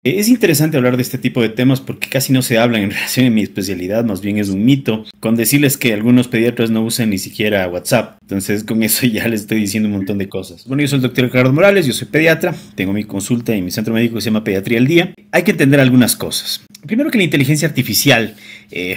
Es interesante hablar de este tipo de temas porque casi no se hablan en relación a mi especialidad, más bien es un mito, con decirles que algunos pediatras no usan ni siquiera WhatsApp. Entonces con eso ya les estoy diciendo un montón de cosas. Bueno, yo soy el doctor Ricardo Morales, yo soy pediatra, tengo mi consulta en mi centro médico que se llama Pediatría al Día. Hay que entender algunas cosas. Primero que la inteligencia artificial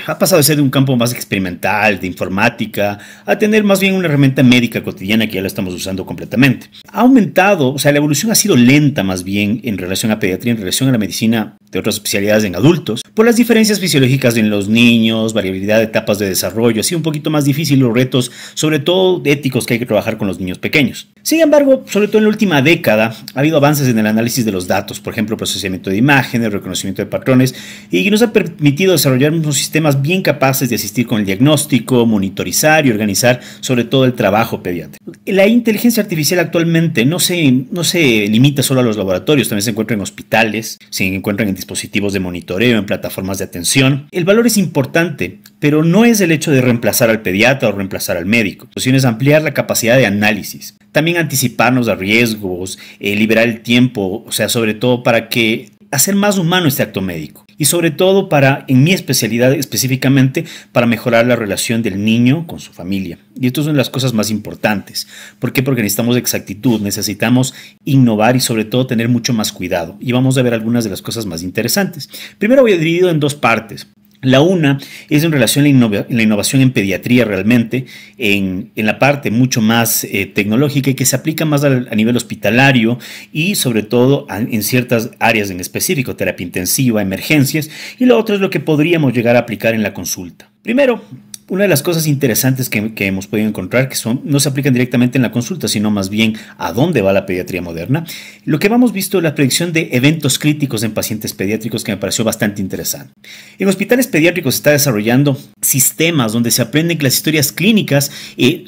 ha pasado de ser de un campo más experimental, de informática, a tener más bien una herramienta médica cotidiana que ya la estamos usando completamente. Ha aumentado, o sea, la evolución ha sido lenta más bien en relación a pediatría, en relación a la medicina de otras especialidades en adultos, por las diferencias fisiológicas en los niños, variabilidad de etapas de desarrollo, ha sido un poquito más difícil los retos, sobre todo éticos que hay que trabajar con los niños pequeños. Sin embargo, sobre todo en la última década, ha habido avances en el análisis de los datos, por ejemplo, procesamiento de imágenes, reconocimiento de patrones, y que nos ha permitido desarrollar unos sistemas bien capaces de asistir con el diagnóstico, monitorizar y organizar sobre todo el trabajo pediátrico. La inteligencia artificial actualmente no se limita solo a los laboratorios, también se encuentra en hospitales, se encuentran en dispositivos de monitoreo, en plataformas de atención. El valor es importante, pero no es el hecho de reemplazar al pediatra o reemplazar al médico, sino es ampliar la capacidad de análisis. También anticiparnos a riesgos, liberar el tiempo, o sea, sobre todo para que hacer más humano este acto médico. Y sobre todo para, en mi especialidad específicamente, para mejorar la relación del niño con su familia. Y esto son las cosas más importantes. ¿Por qué? Porque necesitamos exactitud, necesitamos innovar y sobre todo tener mucho más cuidado. Y vamos a ver algunas de las cosas más interesantes. Primero voy a dividido en dos partes. La una es en relación a la innovación en pediatría realmente, en la parte mucho más tecnológica y que se aplica más a nivel hospitalario y sobre todo en ciertas áreas en específico, terapia intensiva, emergencias, y lo otro es lo que podríamos llegar a aplicar en la consulta. Primero, una de las cosas interesantes que hemos podido encontrar, que no se aplican directamente en la consulta, sino más bien a dónde va la pediatría moderna, lo que hemos visto es la predicción de eventos críticos en pacientes pediátricos que me pareció bastante interesante. En hospitales pediátricos se está desarrollando sistemas donde se aprenden las historias clínicas y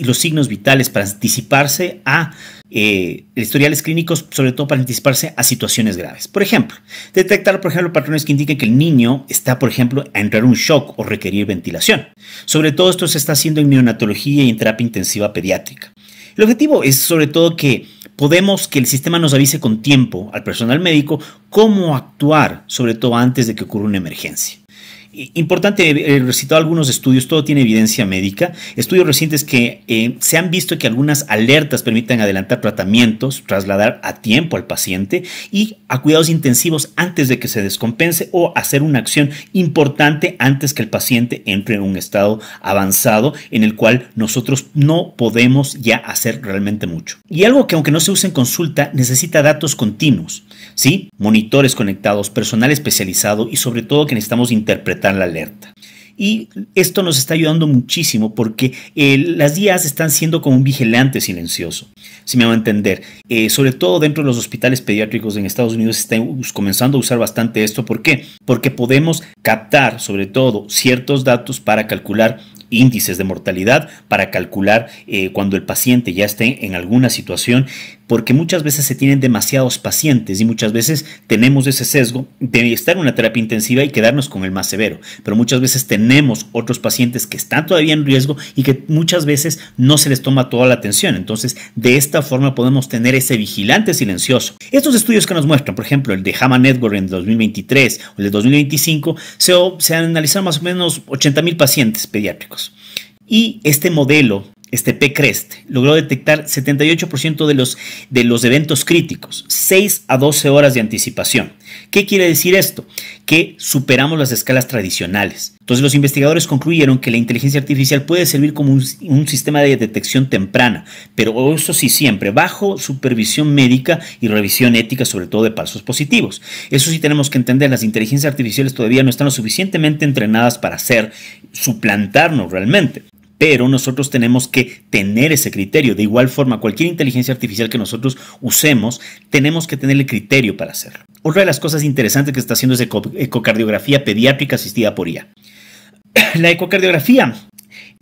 los signos vitales para anticiparse a historiales clínicos, sobre todo para anticiparse a situaciones graves. Por ejemplo, detectar, por ejemplo, patrones que indiquen que el niño está, por ejemplo, a entrar en un shock o requerir ventilación. Sobre todo esto se está haciendo en neonatología y en terapia intensiva pediátrica. El objetivo es sobre todo que el sistema nos avise con tiempo al personal médico cómo actuar, sobre todo antes de que ocurra una emergencia. Importante, he recitado algunos estudios, todo tiene evidencia médica, estudios recientes que se han visto que algunas alertas permiten adelantar tratamientos, trasladar a tiempo al paciente y a cuidados intensivos antes de que se descompense o hacer una acción importante antes que el paciente entre en un estado avanzado en el cual nosotros no podemos ya hacer realmente mucho. Y algo que aunque no se use en consulta necesita datos continuos, ¿sí? Monitores conectados, personal especializado y sobre todo que necesitamos interpretar la alerta. Y esto nos está ayudando muchísimo porque las IAs están siendo como un vigilante silencioso, si me van a entender. Sobre todo dentro de los hospitales pediátricos en Estados Unidos se está comenzando a usar bastante esto. ¿Por qué? Porque podemos captar sobre todo ciertos datos para calcular índices de mortalidad, para calcular cuando el paciente ya esté en alguna situación, porque muchas veces se tienen demasiados pacientes y muchas veces tenemos ese sesgo de estar en una terapia intensiva y quedarnos con el más severo, pero muchas veces tenemos otros pacientes que están todavía en riesgo y que muchas veces no se les toma toda la atención. Entonces, de esta forma podemos tener ese vigilante silencioso. Estos estudios que nos muestran, por ejemplo, el de JAMA Network en 2023 o el de 2025, se analizaron más o menos 80,000 pacientes pediátricos. Y este modelo, este PCREST, logró detectar 78% de los eventos críticos, 6 a 12 horas de anticipación. ¿Qué quiere decir esto? Que superamos las escalas tradicionales. Entonces los investigadores concluyeron que la inteligencia artificial puede servir como un sistema de detección temprana, pero eso sí siempre bajo supervisión médica y revisión ética, sobre todo de falsos positivos. Eso sí tenemos que entender, las inteligencias artificiales todavía no están lo suficientemente entrenadas para suplantarnos realmente. Pero nosotros tenemos que tener ese criterio. De igual forma, cualquier inteligencia artificial que nosotros usemos, tenemos que tener el criterio para hacerlo. Otra de las cosas interesantes que está haciendo es ecocardiografía pediátrica asistida por IA. La ecocardiografía,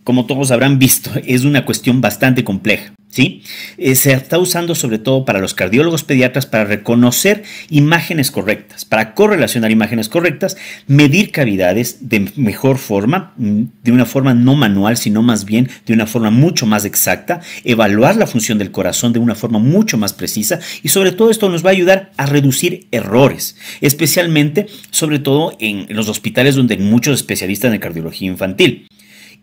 como todos habrán visto, es una cuestión bastante compleja. ¿sí? Se está usando sobre todo para los cardiólogos pediatras para reconocer imágenes correctas, para correlacionar imágenes correctas, medir cavidades de mejor forma, de una forma no manual, sino más bien de una forma mucho más exacta, evaluar la función del corazón de una forma mucho más precisa y sobre todo esto nos va a ayudar a reducir errores, especialmente sobre todo en los hospitales donde hay muchos especialistas en cardiología infantil.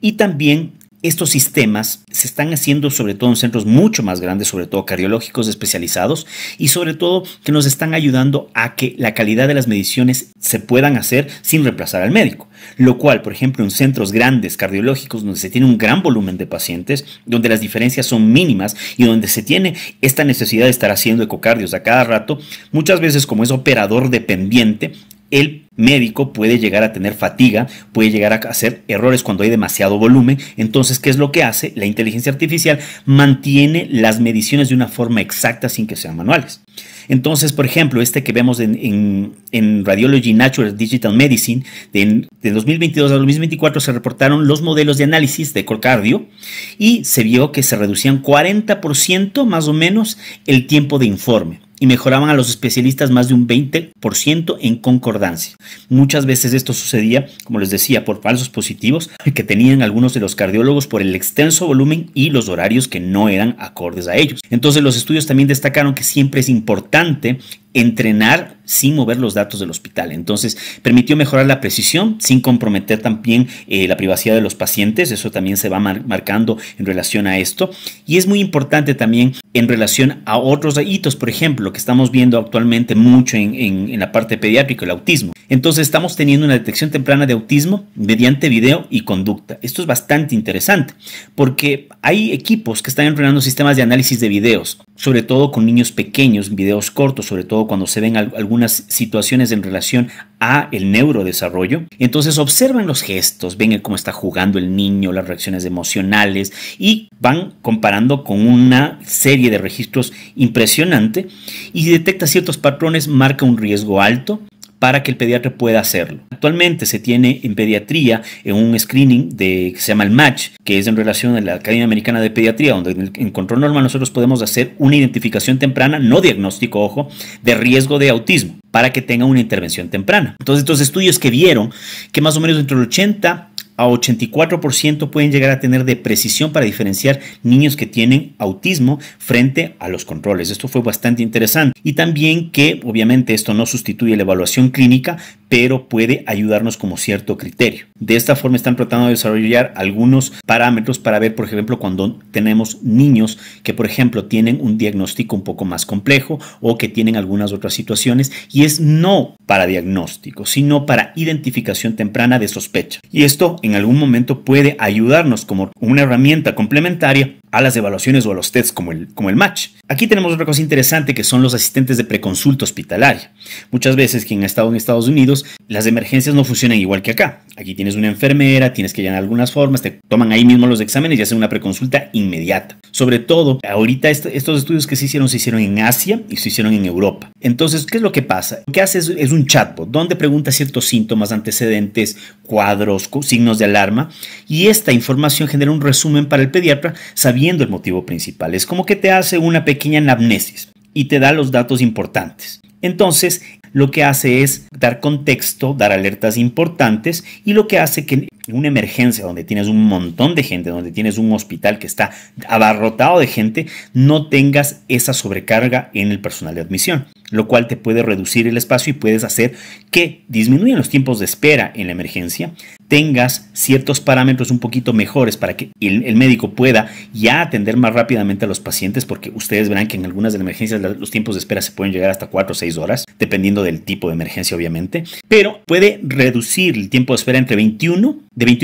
Y también estos sistemas se están haciendo sobre todo en centros mucho más grandes, sobre todo cardiológicos especializados y sobre todo que nos están ayudando a que la calidad de las mediciones se puedan hacer sin reemplazar al médico. Lo cual, por ejemplo, en centros grandes cardiológicos donde se tiene un gran volumen de pacientes, donde las diferencias son mínimas y donde se tiene esta necesidad de estar haciendo ecocardios a cada rato, muchas veces como es operador dependiente, el médico puede llegar a tener fatiga, puede llegar a hacer errores cuando hay demasiado volumen. Entonces, ¿qué es lo que hace? La inteligencia artificial mantiene las mediciones de una forma exacta sin que sean manuales. Entonces, por ejemplo, este que vemos en Radiology Natural Digital Medicine, de 2022 a 2024 se reportaron los modelos de análisis de ecocardio y se vio que se reducían 40% más o menos el tiempo de informe y mejoraban a los especialistas más de un 20% en concordancia. Muchas veces esto sucedía, como les decía, por falsos positivos que tenían algunos de los cardiólogos por el extenso volumen y los horarios que no eran acordes a ellos. Entonces los estudios también destacaron que siempre es importante entrenar sin mover los datos del hospital. Entonces permitió mejorar la precisión sin comprometer también la privacidad de los pacientes. Eso también se va marcando en relación a esto. Y es muy importante también en relación a otros hitos, por ejemplo, que estamos viendo actualmente mucho en la parte pediátrica, el autismo. Entonces estamos teniendo una detección temprana de autismo mediante video y conducta. Esto es bastante interesante porque hay equipos que están entrenando sistemas de análisis de videos, sobre todo con niños pequeños, videos cortos, sobre todo cuando se ven algunas situaciones en relación a el neurodesarrollo. Entonces observan los gestos, ven cómo está jugando el niño, las reacciones emocionales y van comparando con una serie de registros impresionante y si detecta ciertos patrones marca un riesgo alto para que el pediatra pueda hacerlo. Actualmente se tiene en pediatría en un screening que se llama el MATCH, que es en relación a la Academia Americana de Pediatría, donde en control normal nosotros podemos hacer una identificación temprana, no diagnóstico, ojo, de riesgo de autismo, para que tenga una intervención temprana. Entonces, estos estudios que vieron que más o menos entre el 80 a 84% pueden llegar a tener de precisión para diferenciar niños que tienen autismo frente a los controles. Esto fue bastante interesante. Y también que obviamente esto no sustituye la evaluación clínica, pero puede ayudarnos como cierto criterio. De esta forma están tratando de desarrollar algunos parámetros para ver, por ejemplo, cuando tenemos niños que, por ejemplo, tienen un diagnóstico un poco más complejo o que tienen algunas otras situaciones y es no para diagnóstico, sino para identificación temprana de sospecha. Y esto en algún momento puede ayudarnos como una herramienta complementaria a las evaluaciones o a los tests como el MATCH. Aquí tenemos otra cosa interesante que son los asistentes de preconsulta hospitalaria. Muchas veces quien ha estado en Estados Unidos, las emergencias no funcionan igual que acá. Aquí tienes una enfermera, tienes que llenar algunas formas, te toman ahí mismo los exámenes y hacen una preconsulta inmediata. Sobre todo, ahorita estos estudios que se hicieron en Asia y se hicieron en Europa. Entonces, ¿qué es lo que pasa? Lo que hace es un chatbot donde pregunta ciertos síntomas, antecedentes, cuadros, signos de alarma y esta información genera un resumen para el pediatra sabiendo el motivo principal. Es como que te hace una pequeña anamnesis y te da los datos importantes. Entonces, lo que hace es dar contexto, dar alertas importantes y lo que hace que en una emergencia donde tienes un montón de gente, donde tienes un hospital que está abarrotado de gente, no tengas esa sobrecarga en el personal de admisión, lo cual te puede reducir el espacio y puedes hacer que disminuyan los tiempos de espera en la emergencia, tengas ciertos parámetros un poquito mejores para que el médico pueda ya atender más rápidamente a los pacientes, porque ustedes verán que en algunas de las emergencias los tiempos de espera se pueden llegar hasta 4 o 6 horas, dependiendo del tipo de emergencia obviamente, pero puede reducir el tiempo de espera de 21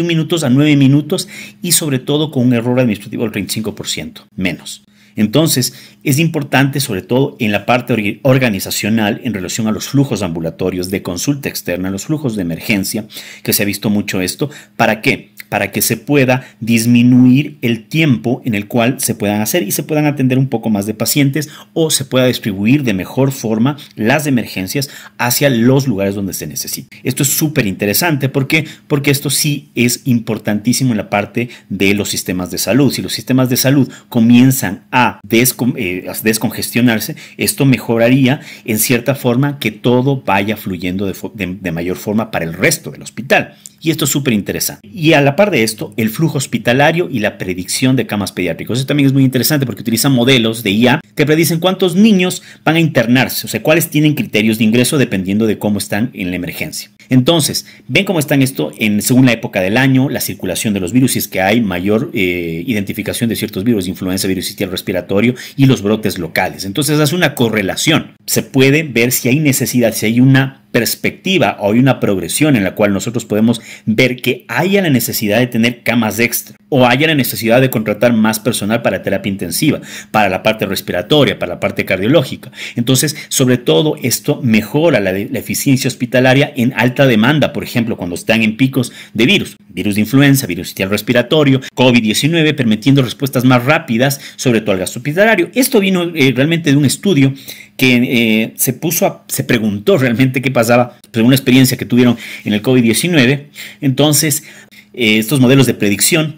minutos a 9 minutos y sobre todo con un error administrativo del 35% menos. Entonces, es importante, sobre todo en la parte organizacional, en relación a los flujos ambulatorios de consulta externa, los flujos de emergencia, que se ha visto mucho esto. ¿Para qué? para que se pueda disminuir el tiempo en el cual se puedan hacer y se puedan atender un poco más de pacientes o se pueda distribuir de mejor forma las emergencias hacia los lugares donde se necesita. Esto es súper interesante porque esto sí es importantísimo en la parte de los sistemas de salud. Si los sistemas de salud comienzan a descongestionarse, esto mejoraría en cierta forma que todo vaya fluyendo de mayor forma para el resto del hospital. Y esto es súper interesante. Y a la par de esto, el flujo hospitalario y la predicción de camas pediátricos. Eso también es muy interesante porque utilizan modelos de IA que predicen cuántos niños van a internarse, o sea, cuáles tienen criterios de ingreso dependiendo de cómo están en la emergencia. Entonces, ven cómo están esto según la época del año, la circulación de los virus, si es que hay mayor identificación de ciertos virus, influenza, virus sincicial respiratorio y los brotes locales. Entonces, hace una correlación. Se puede ver si hay necesidad, si hay una perspectiva o hay una progresión en la cual nosotros podemos ver que haya la necesidad de tener camas extra o haya la necesidad de contratar más personal para terapia intensiva, para la parte respiratoria, para la parte cardiológica. Entonces, sobre todo, esto mejora la eficiencia hospitalaria en alta demanda, por ejemplo, cuando están en picos de virus de influenza, virus sincicial respiratorio, COVID-19, permitiendo respuestas más rápidas, sobre todo al gasto hospitalario. Esto vino realmente de un estudio que se preguntó realmente qué pasaba, pues, una experiencia que tuvieron en el COVID-19. Entonces, estos modelos de predicción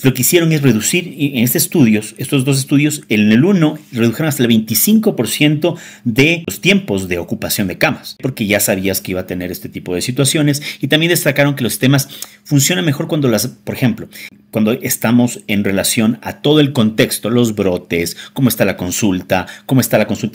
lo que hicieron es reducir en estos dos estudios, en el uno redujeron hasta el 25% de los tiempos de ocupación de camas, porque ya sabías que iba a tener este tipo de situaciones, y también destacaron que los sistemas funcionan mejor cuando por ejemplo, cuando estamos en relación a todo el contexto, los brotes, cómo está la consulta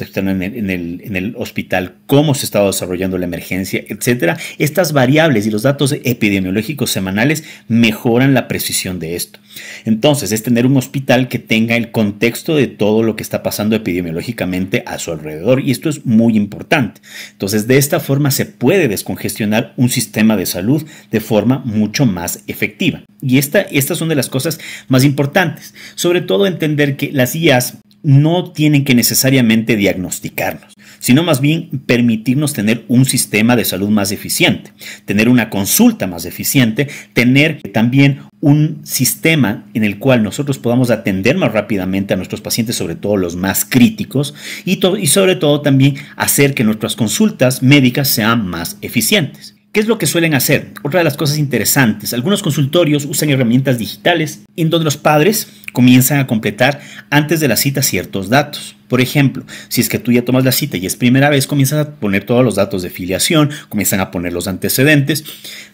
externa en el hospital, cómo se está desarrollando la emergencia, etcétera. Estas variables y los datos epidemiológicos semanales mejoran la precisión de esto. Entonces, es tener un hospital que tenga el contexto de todo lo que está pasando epidemiológicamente a su alrededor, y esto es muy importante. Entonces, de esta forma se puede descongestionar un sistema de salud de forma mucho más efectiva. Y estas son de las cosas más importantes. Sobre todo entender que las IAs no tienen que necesariamente diagnosticarnos, sino más bien permitirnos tener un sistema de salud más eficiente, tener una consulta más eficiente, tener también un sistema en el cual nosotros podamos atender más rápidamente a nuestros pacientes, sobre todo los más críticos, y sobre todo también hacer que nuestras consultas médicas sean más eficientes. ¿Qué es lo que suelen hacer? Otra de las cosas interesantes, algunos consultorios usan herramientas digitales en donde los padres comienzan a completar antes de la cita ciertos datos. Por ejemplo, si es que tú ya tomas la cita y es primera vez, comienzan a poner todos los datos de filiación, comienzan a poner los antecedentes.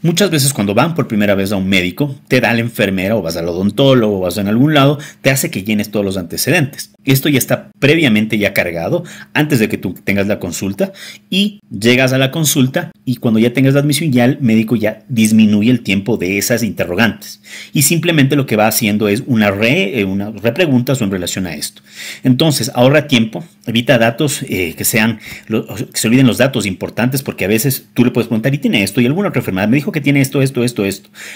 Muchas veces cuando van por primera vez a un médico, te da la enfermera o vas al odontólogo o vas en algún lado, te hace que llenes todos los antecedentes. Esto ya está previamente ya cargado antes de que tú tengas la consulta, y llegas a la consulta y cuando ya tengas la admisión ya el médico ya disminuye el tiempo de esas interrogantes y simplemente lo que va haciendo es una repreguntas en relación a esto. Entonces ahorra tiempo, evita datos que se olviden los datos importantes, porque a veces tú le puedes preguntar, ¿y tiene esto? ¿Y alguna otra enfermedad? Me dijo que tiene esto.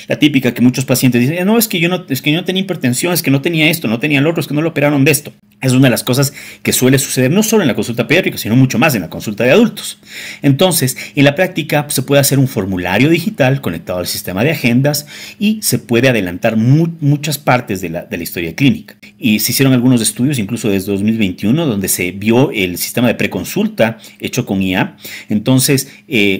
La típica que muchos pacientes dicen, no, es que yo no tenía hipertensión, es que no tenía esto, no tenía lo otro, es que no lo operaron de esto. Es una de las cosas que suele suceder no solo en la consulta pediátrica, sino mucho más en la consulta de adultos. Entonces, en la práctica se puede hacer un formulario digital conectado al sistema de agendas y se puede adelantar muchas partes de la historia clínica. Y se hicieron algunos estudios, incluso desde 2021, donde se vio el sistema de preconsulta hecho con IA. Entonces,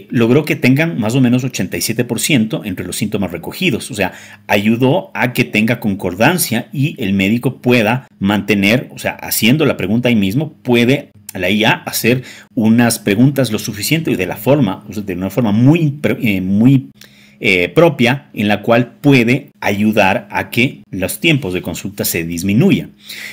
logró que tengan más o menos 87% entre los síntomas recogidos. O sea, ayudó a que tenga concordancia y el médico pueda mantener, o sea, haciendo la pregunta ahí mismo, puede la IA hacer unas preguntas lo suficiente y de una forma muy propia, en la cual puede ayudar a que los tiempos de consulta se disminuyan.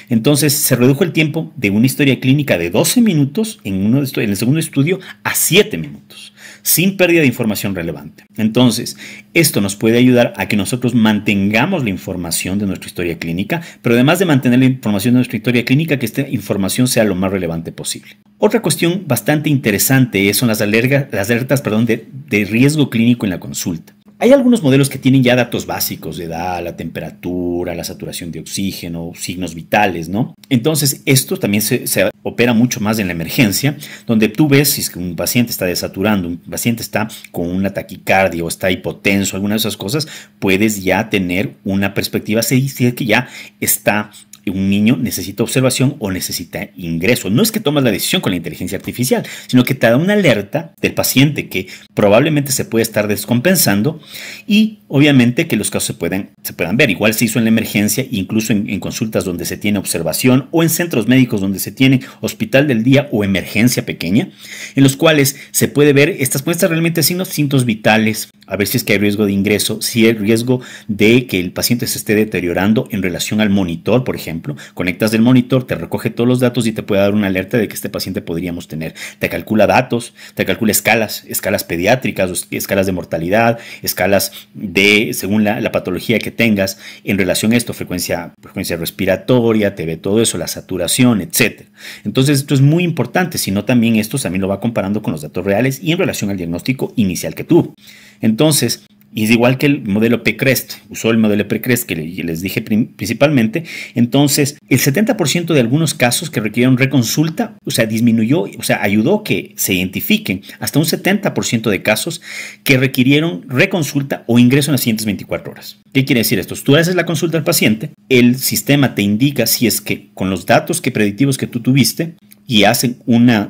Entonces se redujo el tiempo de una historia clínica de 12 minutos en el segundo estudio a 7 minutos, sin pérdida de información relevante. Entonces, esto nos puede ayudar a que nosotros mantengamos la información de nuestra historia clínica, pero además de mantener la información de nuestra historia clínica, que esta información sea lo más relevante posible. Otra cuestión bastante interesante son las alertas de riesgo clínico en la consulta. Hay algunos modelos que tienen ya datos básicos de edad, la temperatura, la saturación de oxígeno, signos vitales, ¿no? Entonces, esto también se opera mucho más en la emergencia, donde tú ves si es que un paciente está desaturando, un paciente está con una taquicardia o está hipotenso, alguna de esas cosas, puedes ya tener una perspectiva si es que ya está un niño necesita observación o necesita ingreso. No es que tomas la decisión con la inteligencia artificial, sino que te da una alerta del paciente que probablemente se puede estar descompensando y obviamente que los casos se puedan ver. Igual se hizo en la emergencia, incluso en consultas donde se tiene observación o en centros médicos donde se tiene hospital del día o emergencia pequeña, en los cuales se puede ver estas muestras realmente síntomas vitales, a ver si es que hay riesgo de ingreso, si hay riesgo de que el paciente se esté deteriorando en relación al monitor, por ejemplo. Conectas del monitor, te recoge todos los datos y te puede dar una alerta de que este paciente podríamos tener. Te calcula datos, te calcula escalas pediátricas, escalas de mortalidad, escalas de, según la patología que tengas, en relación a esto, frecuencia respiratoria, te ve todo eso, la saturación, etc. Entonces, esto es muy importante, sino también esto también lo va comparando con los datos reales y en relación al diagnóstico inicial que tuvo. Entonces, y es igual que el modelo PCREST, usó el modelo PCREST que les dije principalmente. Entonces, el 70% de algunos casos que requirieron reconsulta, o sea, disminuyó, o sea, ayudó que se identifiquen hasta un 70% de casos que requirieron reconsulta o ingreso en las siguientes 24 horas. ¿Qué quiere decir esto? Tú haces la consulta al paciente, el sistema te indica si es que con los datos predictivos que tú tuviste, y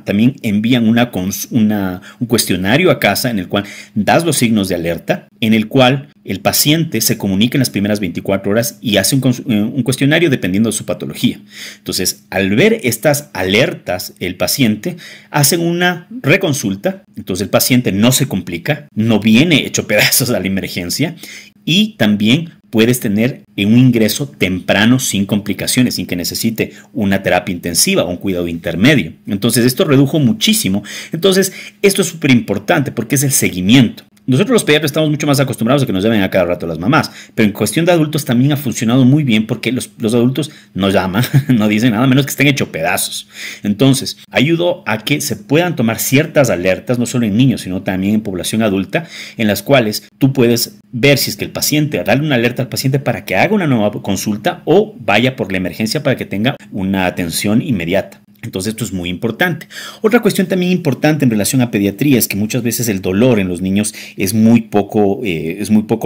también envían un cuestionario a casa en el cual das los signos de alerta, en el cual el paciente se comunica en las primeras 24 horas y hace un cuestionario dependiendo de su patología. Entonces, al ver estas alertas, el paciente hace una reconsulta, entonces el paciente no se complica, no viene hecho pedazos a la emergencia y también puedes tener un ingreso temprano sin complicaciones, sin que necesite una terapia intensiva o un cuidado intermedio. Entonces, esto redujo muchísimo. Entonces, esto es súper importante porque es el seguimiento. Nosotros los pediatras estamos mucho más acostumbrados a que nos llamen a cada rato las mamás, pero en cuestión de adultos también ha funcionado muy bien porque los adultos no llaman, no dicen nada menos que estén hechos pedazos. Entonces, ayudó a que se puedan tomar ciertas alertas, no solo en niños, sino también en población adulta, en las cuales tú puedes ver si es que el paciente, darle una alerta al paciente para que haga una nueva consulta o vaya por la emergencia para que tenga una atención inmediata. Entonces esto es muy importante. Otra cuestión también importante en relación a pediatría es que muchas veces el dolor en los niños es muy poco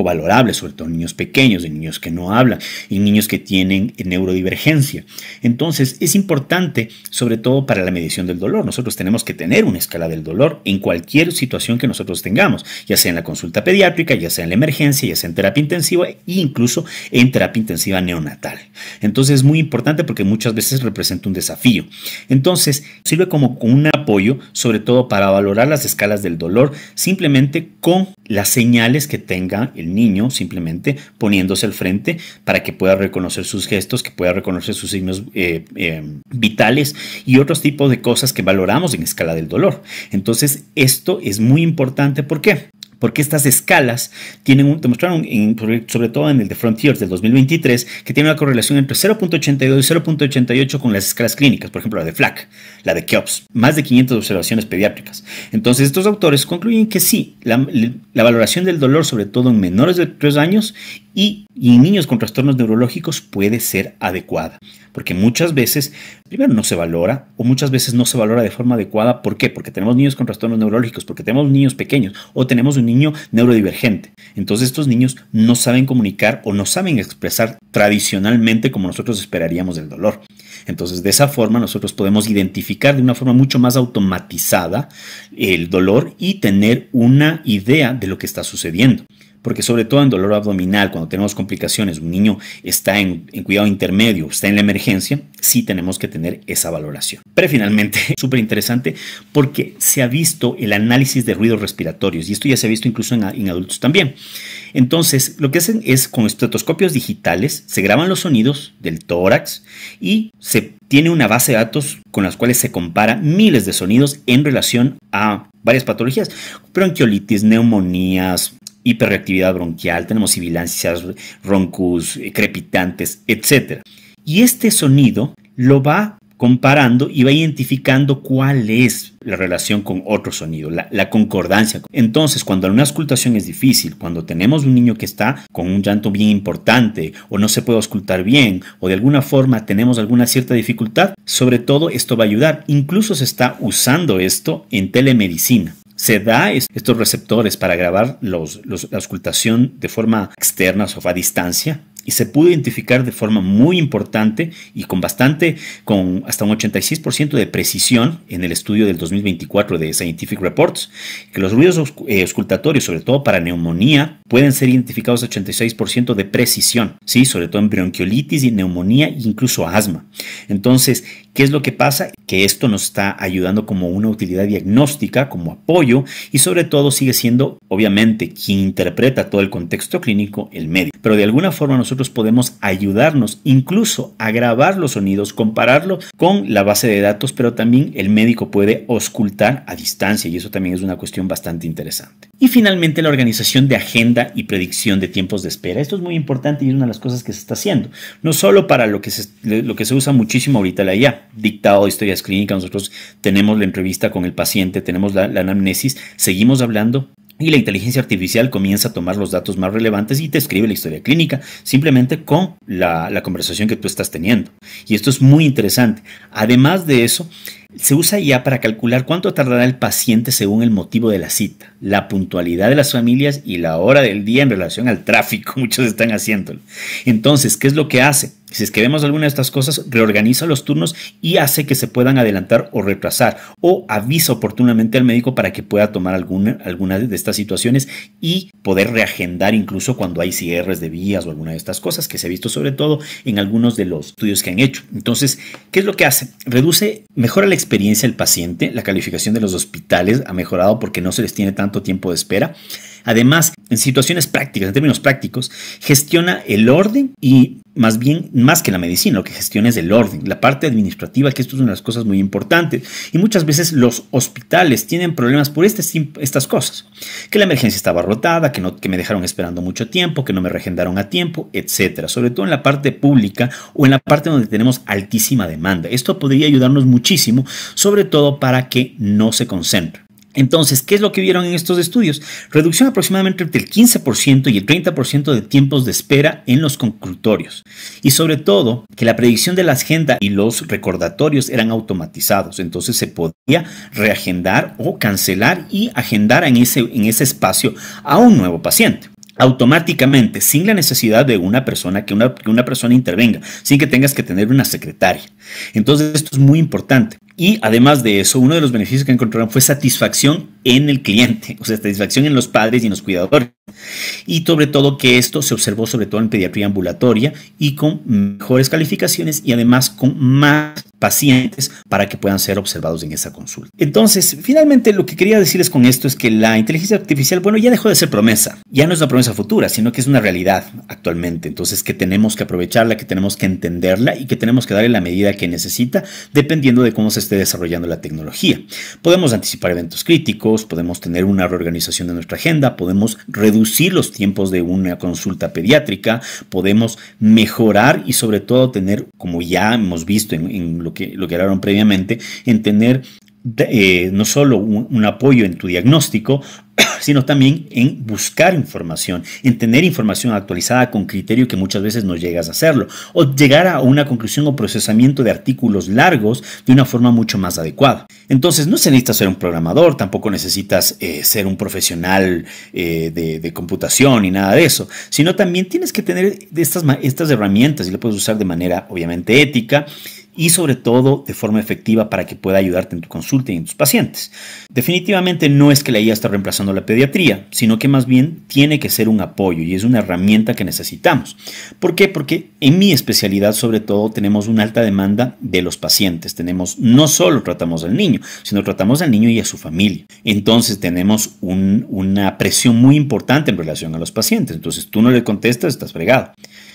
valorable, sobre todo en niños pequeños, en niños que no hablan, en niños que tienen neurodivergencia. Entonces es importante, sobre todo para la medición del dolor. Nosotros tenemos que tener una escala del dolor en cualquier situación que nosotros tengamos, ya sea en la consulta pediátrica, ya sea en la emergencia, ya sea en terapia intensiva e incluso en terapia intensiva neonatal. Entonces es muy importante porque muchas veces representa un desafío. Entonces, sirve como un apoyo, sobre todo para valorar las escalas del dolor, simplemente con las señales que tenga el niño, simplemente poniéndose al frente para que pueda reconocer sus gestos, que pueda reconocer sus signos vitales y otros tipos de cosas que valoramos en escala del dolor. Entonces, esto es muy importante. ¿Por qué? Porque estas escalas demostraron, sobre todo en el de Frontiers del 2023, que tiene una correlación entre 0.82 y 0.88 con las escalas clínicas, por ejemplo la de FLAC, la de KEOPS, más de 500 observaciones pediátricas. Entonces estos autores concluyen que sí, la valoración del dolor, sobre todo en menores de 3 años y en niños con trastornos neurológicos, puede ser adecuada. Porque muchas veces, primero, no se valora o muchas veces no se valora de forma adecuada. ¿Por qué? Porque tenemos niños con trastornos neurológicos, porque tenemos niños pequeños o tenemos un niño neurodivergente. Entonces estos niños no saben comunicar o no saben expresar tradicionalmente como nosotros esperaríamos del dolor. Entonces de esa forma nosotros podemos identificar de una forma mucho más automatizada el dolor y tener una idea de lo que está sucediendo. Porque sobre todo en dolor abdominal, cuando tenemos complicaciones, un niño está en cuidado intermedio, está en la emergencia, sí tenemos que tener esa valoración. Pero finalmente, súper interesante porque se ha visto el análisis de ruidos respiratorios y esto ya se ha visto incluso en adultos también. Entonces, lo que hacen es con estetoscopios digitales, se graban los sonidos del tórax y se tiene una base de datos con las cuales se compara miles de sonidos en relación a varias patologías, bronquiolitis, neumonías, hiperreactividad bronquial, tenemos sibilancias, roncus, crepitantes, etc. Y este sonido lo va comparando y va identificando cuál es la relación con otro sonido, la concordancia. Entonces, cuando una auscultación es difícil, cuando tenemos un niño que está con un llanto bien importante o no se puede auscultar bien o de alguna forma tenemos alguna cierta dificultad, sobre todo esto va a ayudar. Incluso se está usando esto en telemedicina. Se da estos receptores para grabar la auscultación de forma externa o a distancia. Y se pudo identificar de forma muy importante y con hasta un 86% de precisión en el estudio del 2024 de Scientific Reports, que los ruidos auscultatorios, sobre todo para neumonía, pueden ser identificados a 86% de precisión, ¿sí? Sobre todo en bronquiolitis y neumonía e incluso asma. Entonces, ¿qué es lo que pasa? Que esto nos está ayudando como una utilidad diagnóstica, como apoyo, y sobre todo sigue siendo, obviamente, quien interpreta todo el contexto clínico, el médico. Pero de alguna forma nosotros podemos ayudarnos incluso a grabar los sonidos, compararlo con la base de datos, pero también el médico puede auscultar a distancia y eso también es una cuestión bastante interesante. Y finalmente la organización de agenda y predicción de tiempos de espera. Esto es muy importante y es una de las cosas que se está haciendo. No solo para lo que se usa muchísimo ahorita la IA, dictado de historias clínicas, nosotros tenemos la entrevista con el paciente, tenemos la anamnesis, seguimos hablando. Y la inteligencia artificial comienza a tomar los datos más relevantes y te escribe la historia clínica, simplemente con la conversación que tú estás teniendo. Y esto es muy interesante. Además de eso, se usa ya para calcular cuánto tardará el paciente según el motivo de la cita, la puntualidad de las familias y la hora del día en relación al tráfico. Muchos están haciéndolo. Entonces, ¿qué es lo que hace? Si es que vemos alguna de estas cosas, reorganiza los turnos y hace que se puedan adelantar o retrasar o avisa oportunamente al médico para que pueda tomar alguna de estas situaciones y poder reagendar incluso cuando hay cierres de vías o alguna de estas cosas que se ha visto sobre todo en algunos de los estudios que han hecho. Entonces, ¿qué es lo que hace? Mejora la experiencia del paciente, la calificación de los hospitales ha mejorado porque no se les tiene tanto tiempo de espera. Además, en situaciones prácticas, en términos prácticos, gestiona el orden y más que la medicina, lo que gestiona es el orden, la parte administrativa, que esto es una de las cosas muy importantes. Y muchas veces los hospitales tienen problemas por estas cosas. Que la emergencia estaba rotada, que me dejaron esperando mucho tiempo, que no me reagendaron a tiempo, etcétera. Sobre todo en la parte pública o en la parte donde tenemos altísima demanda. Esto podría ayudarnos muchísimo, sobre todo para que no se concentren. Entonces, ¿qué es lo que vieron en estos estudios? Reducción aproximadamente entre el 15% y el 30% de tiempos de espera en los consultorios. Y sobre todo, que la predicción de la agenda y los recordatorios eran automatizados. Entonces, se podía reagendar o cancelar y agendar en ese espacio a un nuevo paciente. Automáticamente, sin la necesidad de una persona, que una persona intervenga, sin que tengas que tener una secretaria. Entonces, esto es muy importante. Y además de eso, uno de los beneficios que encontraron fue satisfacción en el cliente, o sea, satisfacción en los padres y en los cuidadores. Y sobre todo que esto se observó sobre todo en pediatría ambulatoria y con mejores calificaciones y además con más pacientes para que puedan ser observados en esa consulta. Entonces, finalmente lo que quería decirles con esto es que la inteligencia artificial, bueno, ya dejó de ser promesa, ya no es una promesa futura, sino que es una realidad actualmente. Entonces, que tenemos que aprovecharla, que tenemos que entenderla y que tenemos que darle la medida que necesita dependiendo de cómo se esté desarrollando la tecnología. Podemos anticipar eventos críticos, podemos tener una reorganización de nuestra agenda, podemos reducir los tiempos de una consulta pediátrica, podemos mejorar y sobre todo tener, como ya hemos visto en lo que hablaron previamente, en tener no solo un apoyo en tu diagnóstico, sino también en buscar información, en tener información actualizada con criterio que muchas veces no llegas a hacerlo, o llegar a una conclusión o procesamiento de artículos largos de una forma mucho más adecuada. Entonces no se necesita ser un programador, tampoco necesitas ser un profesional de computación ni nada de eso, sino también tienes que tener estas herramientas y las puedes usar de manera obviamente ética y sobre todo de forma efectiva para que pueda ayudarte en tu consulta y en tus pacientes. Definitivamente no es que la IA está reemplazando la pediatría, sino que más bien tiene que ser un apoyo y es una herramienta que necesitamos. ¿Por qué? Porque en mi especialidad sobre todo tenemos una alta demanda de los pacientes. No solo tratamos al niño, sino tratamos al niño y a su familia. Entonces tenemos una presión muy importante en relación a los pacientes. Entonces tú no le contestas, estás fregado.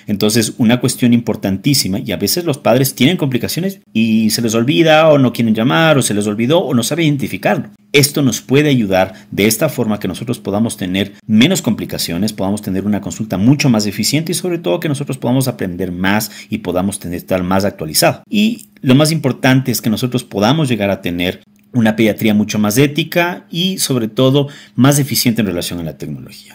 Entonces, una cuestión importantísima, y a veces los padres tienen complicaciones y se les olvida o no quieren llamar o se les olvidó o no saben identificarlo. Esto nos puede ayudar de esta forma que nosotros podamos tener menos complicaciones, podamos tener una consulta mucho más eficiente y sobre todo que nosotros podamos aprender más y podamos estar más actualizado. Y lo más importante es que nosotros podamos llegar a tener una pediatría mucho más ética y sobre todo más eficiente en relación a la tecnología.